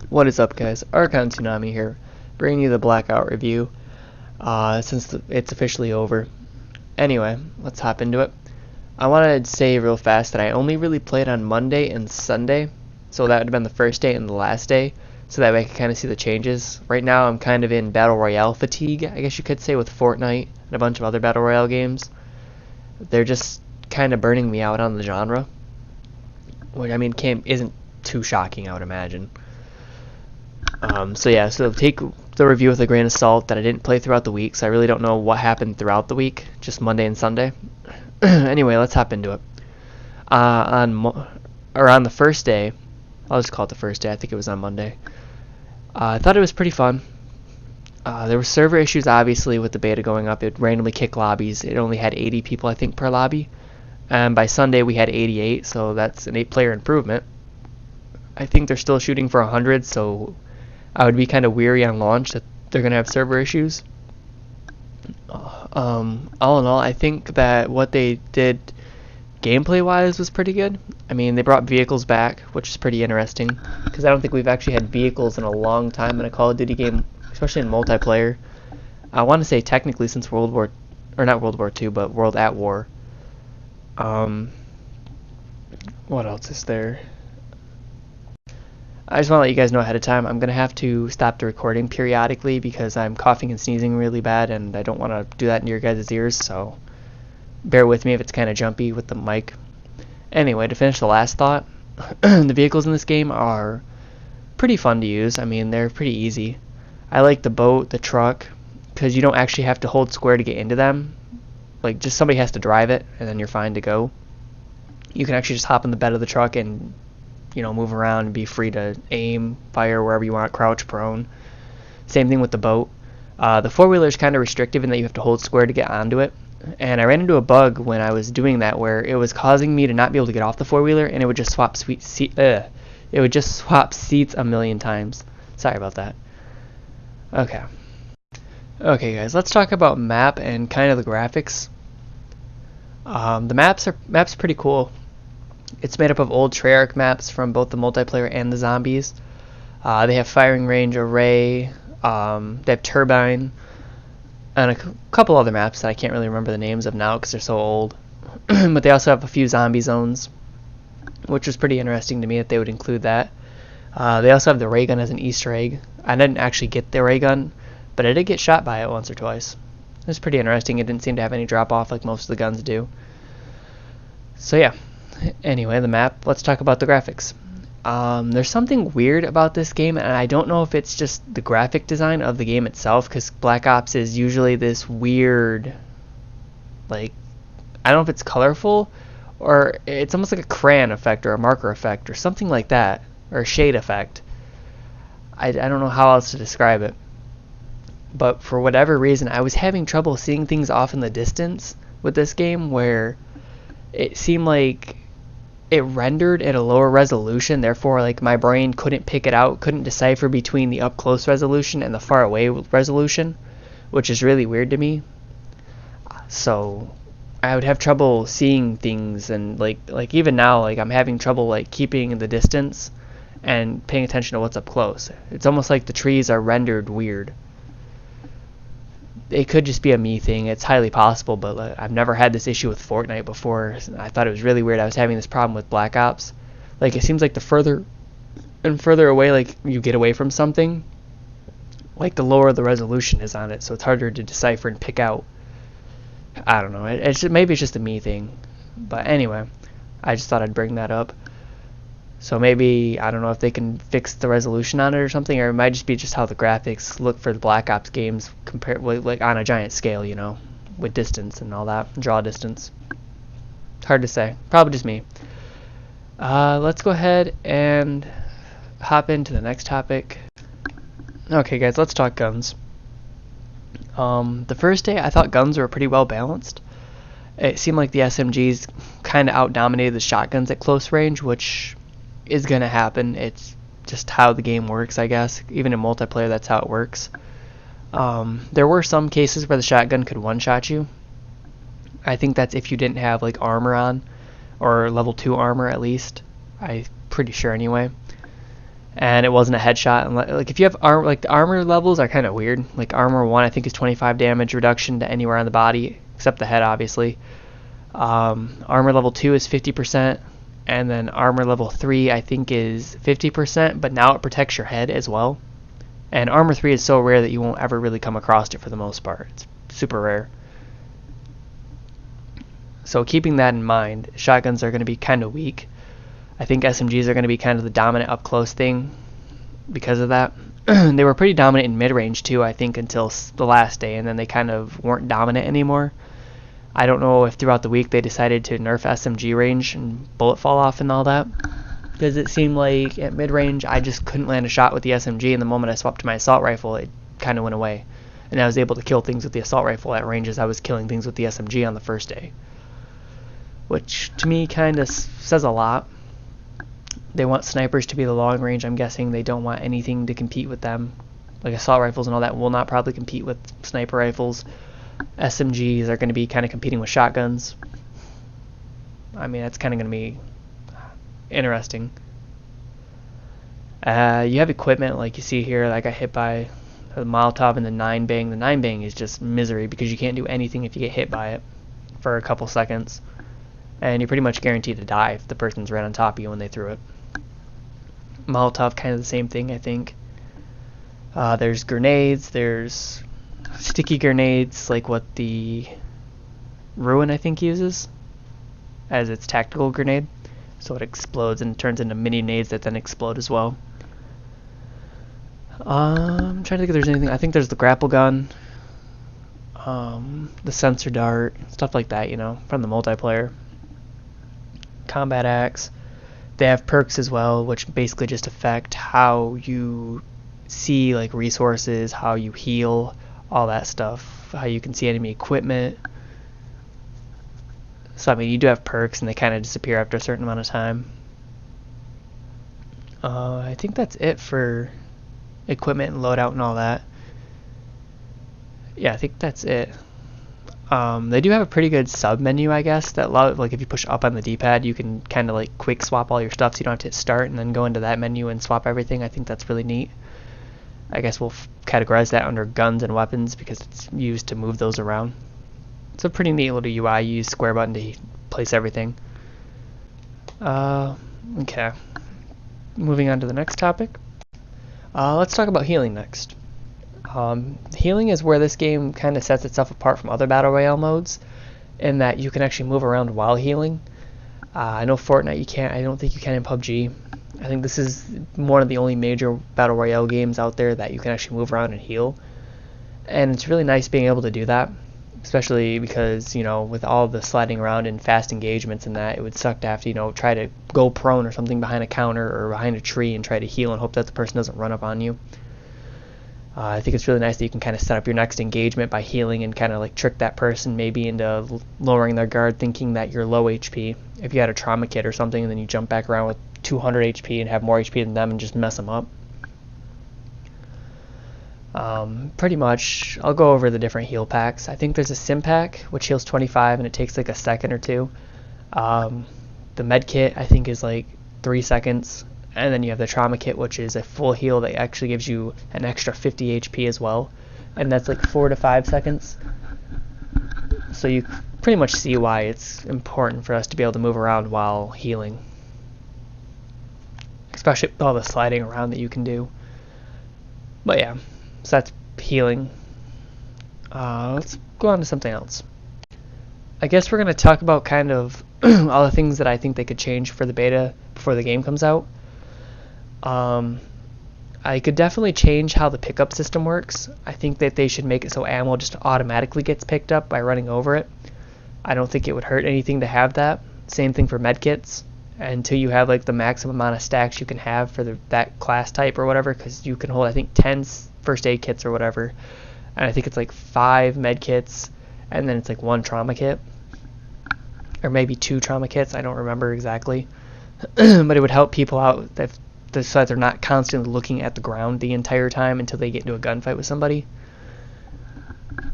What is up, guys? Archon Tsunami here, bringing you the Blackout review, since it's officially over. Anyway, let's hop into it. I wanted to say real fast that I only really played on Monday and Sunday, so that would have been the first day and the last day, so that way I could kind of see the changes. Right now I'm kind of in Battle Royale fatigue, I guess you could say, with Fortnite and a bunch of other Battle Royale games. They're just kind of burning me out on the genre, which, I mean, isn't too shocking, I would imagine. So take the review with a grain of salt that I didn't play throughout the week, so I really don't know what happened throughout the week, just Monday and Sunday. Anyway, let's hop into it. On the first day, I'll just call it the first day, I think it was on Monday, I thought it was pretty fun. There were server issues, obviously, with the beta going up. It would randomly kick lobbies. It only had 80 people, I think, per lobby. And by Sunday, we had 88, so that's an 8-player improvement. I think they're still shooting for 100, so I would be kind of weary on launch that they're going to have server issues. All in all, I think that what they did gameplay-wise was pretty good. I mean, they brought vehicles back, which is pretty interesting, because I don't think we've actually had vehicles in a long time in a Call of Duty game, especially in multiplayer. I want to say technically since not World War II, but World at War. What else is there? I just want to let you guys know ahead of time, I'm going to have to stop the recording periodically because I'm coughing and sneezing really bad, and I don't want to do that in your guys' ears, so bear with me if it's kind of jumpy with the mic. Anyway, to finish the last thought, the vehicles in this game are pretty fun to use. I mean, they're pretty easy. I like the boat, the truck, because you don't actually have to hold square to get into them. Like, just somebody has to drive it, and then you're fine to go. You can actually just hop in the bed of the truck and, you know, move around and be free to aim, fire wherever you want, crouch, prone. Same thing with the boat. The four-wheeler is kind of restrictive in that you have to hold square to get onto it. And I ran into a bug when I was doing that where it was causing me to not be able to get off the four-wheeler, and it would just swap seats a million times. Sorry about that. Okay, guys, let's talk about map and kind of the graphics. The map's pretty cool. It's made up of old Treyarch maps from both the multiplayer and the zombies. They have firing range, array, they have turbine, and a couple other maps that I can't really remember the names of now because they're so old. But they also have a few zombie zones, which was pretty interesting to me that they would include that. They also have the ray gun as an Easter egg. I didn't actually get the ray gun, but I did get shot by it once or twice. It was pretty interesting. It didn't seem to have any drop off like most of the guns do. So yeah. Anyway, the map, let's talk about the graphics. There's something weird about this game, and I don't know if it's just the graphic design of the game itself, because Black Ops is usually this weird, like, I don't know if it's colorful, or it's almost like a crayon effect, or a marker effect, or something like that, or a shade effect. I don't know how else to describe it. But for whatever reason, I was having trouble seeing things off in the distance with this game, where it seemed like it rendered at a lower resolution, therefore like my brain couldn't pick it out, couldn't decipher between the up close resolution and the far away resolution, which is really weird to me. So I would have trouble seeing things, and like even now, like I'm having trouble like keeping the distance and paying attention to what's up close. It's almost like the trees are rendered weird. It could just be a me thing. It's highly possible, but I've never had this issue with Fortnite before. I thought it was really weird. I was having this problem with Black Ops. Like, it seems like the further and further away, like, you get away from something, like, the lower the resolution is on it, so it's harder to decipher and pick out. I don't know. Maybe it's just a me thing. But anyway, I just thought I'd bring that up. So maybe, I don't know if they can fix the resolution on it or something, or it might just be just how the graphics look for the Black Ops games compared with, like, on a giant scale, you know, with distance and all that, draw distance. It's hard to say. Probably just me. Let's go ahead and hop into the next topic. Okay, guys, let's talk guns. The first day, I thought guns were pretty well balanced. It seemed like the SMGs kind of out-dominated the shotguns at close range, which is going to happen. It's just how the game works, I guess. Even in multiplayer, that's how it works. There were some cases where the shotgun could one-shot you. I think that's if you didn't have like armor on, or level 2 armor at least. I'm pretty sure anyway. and it wasn't a headshot. And like if you have like the armor levels are kind of weird. Like armor 1 I think is 25 damage reduction to anywhere on the body except the head, obviously. Armor level 2 is 50%, and then armor level 3 I think is 50%, but now it protects your head as well. And armor 3 is so rare that you won't ever really come across it for the most part. It's super rare. So keeping that in mind, shotguns are going to be kind of weak. I think SMGs are going to be kind of the dominant up close thing because of that. They were pretty dominant in mid-range too, I think, until the last day, and then they kind of weren't dominant anymore. I don't know if throughout the week they decided to nerf SMG range and bullet fall off and all that, because it seemed like at mid-range I just couldn't land a shot with the SMG, and the moment I swapped to my assault rifle it kind of went away. And I was able to kill things with the assault rifle at ranges I was killing things with the SMG on the first day. Which to me kind of says a lot. They want snipers to be the long range. I'm guessing they don't want anything to compete with them. Like assault rifles and all that will not probably compete with sniper rifles. SMGs are going to be kind of competing with shotguns. I mean, that's kind of going to be interesting. You have equipment like you see here. I got hit by the Molotov and the 9-bang. The 9-bang is just misery because you can't do anything if you get hit by it for a couple seconds. And you're pretty much guaranteed to die if the person's right on top of you when they threw it. Molotov, kind of the same thing, I think. There's grenades, there's sticky grenades, like what the Ruin, I think, uses as its tactical grenade. So it explodes and turns into mini nades that then explode as well. I'm trying to think if there's anything. I think there's the grapple gun, the sensor dart, stuff like that, you know, from the multiplayer. Combat axe. They have perks as well, which basically just affect how you see like resources, how you heal, all that stuff, how you can see enemy equipment. So I mean, you do have perks, and they kind of disappear after a certain amount of time. I think that's it for equipment and loadout and all that. Yeah, I think that's it. They do have a pretty good sub menu, I guess, that like if you push up on the D-pad you can kind of like quick swap all your stuff, so you don't have to hit start and then go into that menu and swap everything. I think that's really neat. I guess we'll categorize that under guns and weapons because it's used to move those around. It's a pretty neat little UI. You use square button to place everything. Okay. Moving on to the next topic. Let's talk about healing next. Healing is where this game kind of sets itself apart from other Battle Royale modes, in that you can actually move around while healing. I know Fortnite you can't, I don't think you can in PUBG. I think this is one of the only major Battle Royale games out there that you can actually move around and heal. And it's really nice being able to do that, especially because, you know, with all the sliding around and fast engagements and that, it would suck to have to, you know, try to go prone or something behind a counter or behind a tree and try to heal and hope that the person doesn't run up on you. I think it's really nice that you can kind of set up your next engagement by healing and kind of like trick that person maybe into lowering their guard, thinking that you're low HP. If you had a trauma kit or something, and then you jump back around with 200 HP and have more HP than them and just mess them up. Pretty much, I'll go over the different heal packs. I think there's a sim pack, which heals 25 and it takes like a second or two. The med kit, I think, is like 3 seconds. And then you have the trauma kit, which is a full heal that actually gives you an extra 50 HP as well. And that's like 4 to 5 seconds. So you pretty much see why it's important for us to be able to move around while healing. Especially with all the sliding around that you can do. But yeah, so that's healing. Let's go on to something else. I guess we're going to talk about kind of all the things that I think they could change for the beta before the game comes out. I could definitely change how the pickup system works. I think that they should make it so ammo just automatically gets picked up by running over it. I don't think it would hurt anything to have that. Same thing for medkits. Until you have like the maximum amount of stacks you can have for that class type or whatever, because you can hold I think 10 first aid kits or whatever, and I think it's like 5 medkits, and then it's like 1 trauma kit, or maybe 2 trauma kits. I don't remember exactly, but it would help people out so that they're not constantly looking at the ground the entire time until they get into a gunfight with somebody.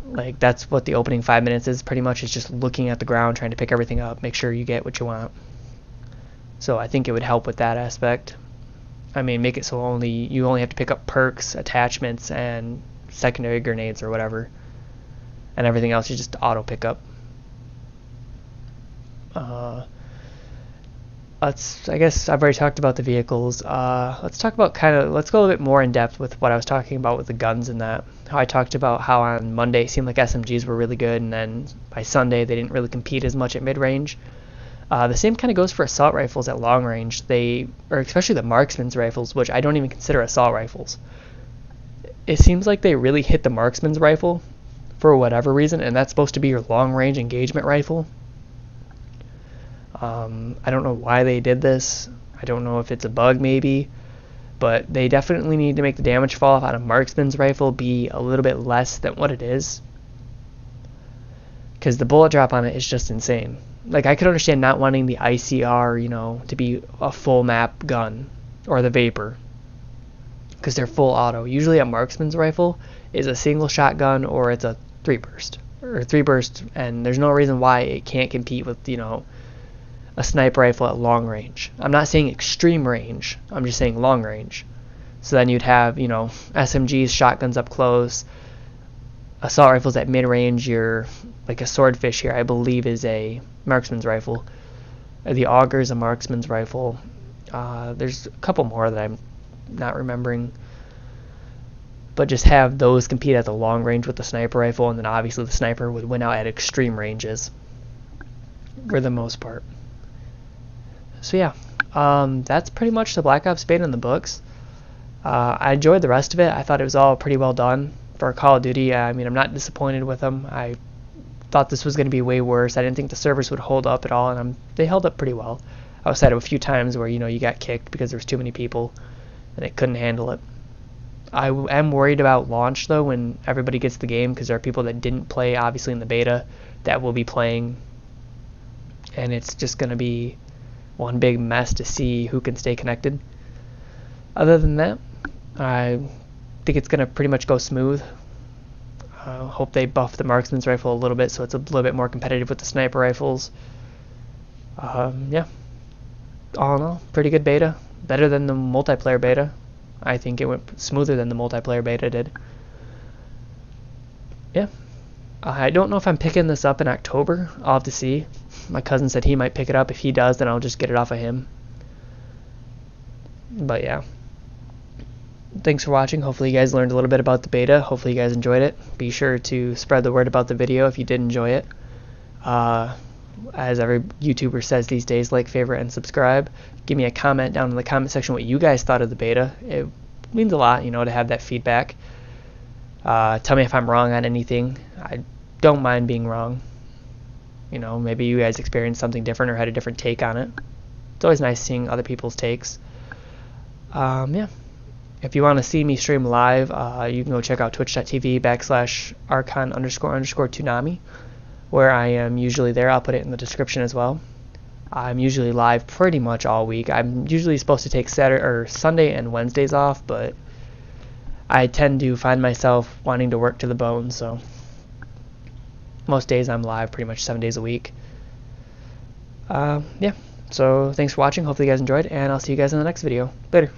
Like that's what the opening 5 minutes is pretty much, is just looking at the ground, trying to pick everything up, make sure you get what you want. So I think it would help with that aspect. I mean, make it so you only have to pick up perks, attachments, and secondary grenades or whatever, and everything else you just auto pick up. I guess I've already talked about the vehicles. Let's talk about let's go a little bit more in depth with what I was talking about with the guns and that. How I talked about how on Monday it seemed like SMGs were really good, and then by Sunday they didn't really compete as much at mid-range. The same kind of goes for assault rifles at long range. Or especially the marksman's rifles, which I don't even consider assault rifles. It seems like they really hit the marksman's rifle for whatever reason, and that's supposed to be your long range engagement rifle. I don't know why they did this. I don't know if it's a bug maybe, but they definitely need to make the damage fall off on a marksman's rifle be a little bit less than what it is, because the bullet drop on it is just insane. Like, I could understand not wanting the ICR, to be a full map gun, or the Vapor, because they're full auto. Usually a marksman's rifle is a single shotgun, or it's a 3-burst, and there's no reason why it can't compete with, a sniper rifle at long range. I'm not saying extreme range, I'm just saying long range. So then you'd have, SMGs, shotguns up close, assault rifles at mid-range. You're like a swordfish here, I believe, is a marksman's rifle. The auger is a marksman's rifle. There's a couple more that I'm not remembering, but just have those compete at the long range with the sniper rifle, and then obviously the sniper would win out at extreme ranges for the most part. So yeah, that's pretty much the Black Ops beta in the books. I enjoyed the rest of it. I thought it was all pretty well done for Call of Duty. I mean, I'm not disappointed with them. I thought this was going to be way worse. I didn't think the servers would hold up at all, and they held up pretty well. Outside of a few times where, you got kicked because there was too many people and it couldn't handle it. I am worried about launch, though, when everybody gets the game, because there are people that didn't play, obviously, in the beta that will be playing, and it's just going to be one big mess to see who can stay connected. Other than that, I think it's going to pretty much go smooth. I hope they buff the marksman's rifle a little bit so it's a little bit more competitive with the sniper rifles. Yeah, all in all, pretty good beta. Better than the multiplayer beta. I think it went smoother than the multiplayer beta did. Yeah, I don't know if I'm picking this up in October. I'll have to see. My cousin said he might pick it up. If he does, then I'll just get it off of him. But yeah, thanks for watching. Hopefully you guys learned a little bit about the beta. Hopefully you guys enjoyed it. Be sure to spread the word about the video if you did enjoy it. As every YouTuber says these days, like, favorite, and subscribe. Give me a comment down in the comment section what you guys thought of the beta. It means a lot, to have that feedback. Tell me if I'm wrong on anything. I don't mind being wrong. Maybe you guys experienced something different or had a different take on it. It's always nice seeing other people's takes. Yeah. If you want to see me stream live, you can go check out twitch.tv/archon__Toonami, where I am usually there. I'll put it in the description as well. I'm usually live pretty much all week. I'm usually supposed to take Sunday and Wednesdays off, but I tend to find myself wanting to work to the bone, so most days I'm live pretty much 7 days a week. Yeah, so thanks for watching. Hopefully you guys enjoyed, and I'll see you guys in the next video. Later.